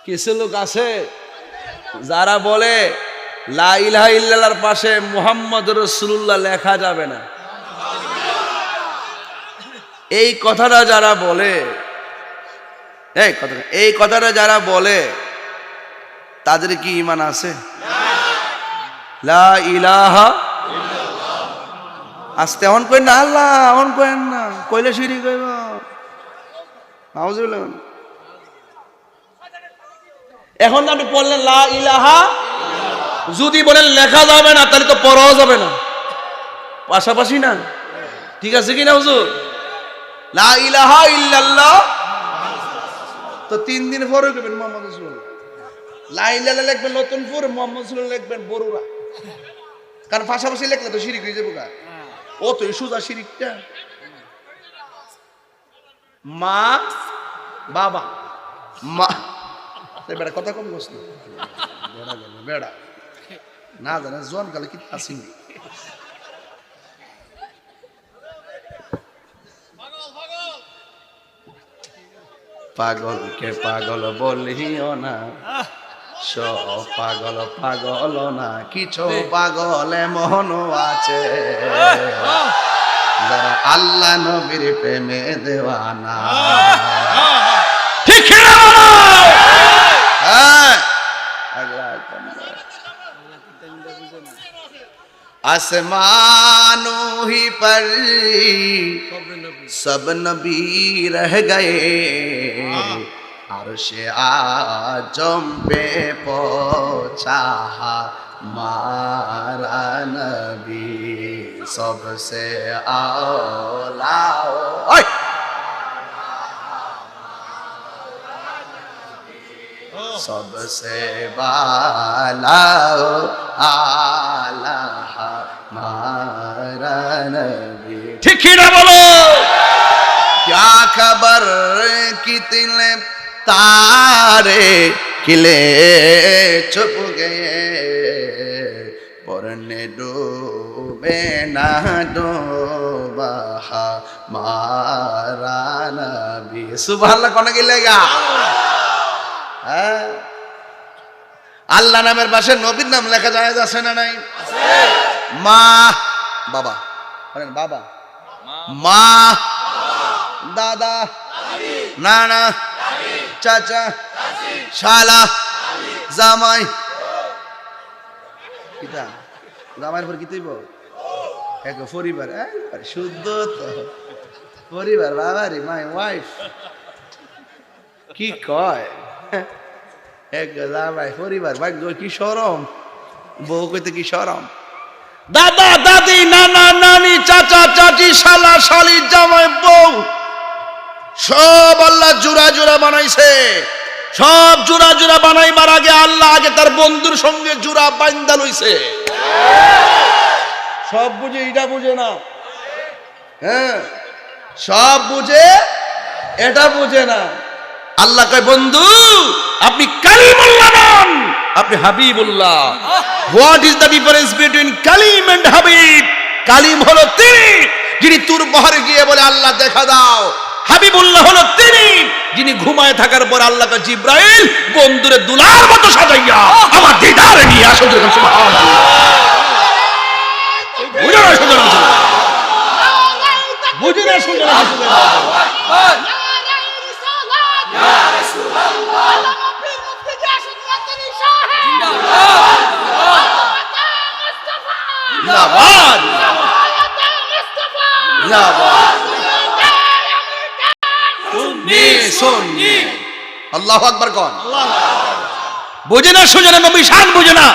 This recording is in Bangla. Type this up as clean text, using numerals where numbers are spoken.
কিছু লোক আছে যারা বলে লা ইলাহা ইল্লাল্লাহর পাশে মুহাম্মদুর রাসূলুল্লাহ লেখা যাবে না। এই কথাটা যারা বলে, এই কথাটা যারা বলে তাদের কি ঈমান আছে? লা ইলাহা ইল্লাল্লাহ। আস্তে অন কইন না, আল্লাহ অন কইন না, কইলে শিরক হইব। নাউজুবিল্লাহ। এখন আপনি বললেন লা ইলাহা, যদি বলেন লেখা যাবে না তাহলে তো পড়াও যাবে না, পাশাপাশি না? ঠিক আছে কি না হুজুর? লা ইলাহা ইল্লাল্লাহ তো 3 দিন পরে কইবেন মুহাম্মদ রাসূলুল্লাহ। লা ইলাহা লিখবেন নতুন পরে, মুহাম্মদ রাসূলুল্লাহ লিখবেন বড়রা, কারণ পাশাপাশি লিখলে তো শিরক হয়ে যাবে। ও তো সুজা শিরকটা। মা বাবা মা বেড়া কথা কম বস না, বেড়া গেল বেড়া না জানে জন কালে কি আসেনি। পাগলকে পাগল বলিও না, সব পাগল পাগল না, কিছু পাগল এমন আছে যারা আল্লাহ নবীর প্রেমে দেওয়ানা। ঠিক না? হ্যাঁ, आसमानों ही पर सब नबी रह गए, अर्श आजम पे पहुंचा हमारा नबी सबसे आला। सबसे बाला आला हमारा नबी। ठीक ही ना बोलो? क्या खबर कितने तारे खिले छुप गए, पढ़ने डूबे ना डूबा हमारा नबी। सुभान अल्लाह कौन गिलेगा? আল্লাহ নামের পাশে নবীর নাম লেখা যায় আছে না নাই? মা বাবা বলেন, বাবা মা দাদা নানা চাচা শালা জামাই। কিটা জামাইয়ের পর কি তুইব? এক পরিবার, শুদ্ধ তো পরিবার। বাবারি মাই ওয়াইফ কি কয়? এক জামাই পরিবার, ভাগ্য কি শরম, বউ কইতে কি শরম। দাদা দাদি নানা নানি চাচা চাচি শালা শালি জামাই বউ সব আল্লাহ জোড়া জোড়া বানাইছে। সব জোড়া জোড়া বানাইবার আগে আল্লাহ আগে তার বন্ধুর সঙ্গে জোড়া বাইন্দা লইছে। সব বুঝে এটা বুঝে না। হ্যাঁ, সব বুঝে এটা বুঝে না। আল্লাহ কয় বন্ধু আপনি কালিমুল্লাহ নন, আপনি Habibullah. What is the difference between Kalim and Habib? Kalim হলো তিনি যিনি তুর পাহাড়ে গিয়ে বলে আল্লাহ দেখা দাও। হাবিবুল্লাহ হলো তিনি যিনি ঘুমায় থাকার পর আল্লাহকে জিব্রাইল বন্ধুরে দুলার মতো সাজাইয়া আমার দিদারে নিয়ে আসো। সুবহানাল্লাহ। বুঝো না শুধু বুঝো না শুধু আল্লাহু আকবার কোন? বুঝে না সুজনে নবী শান বুঝে না।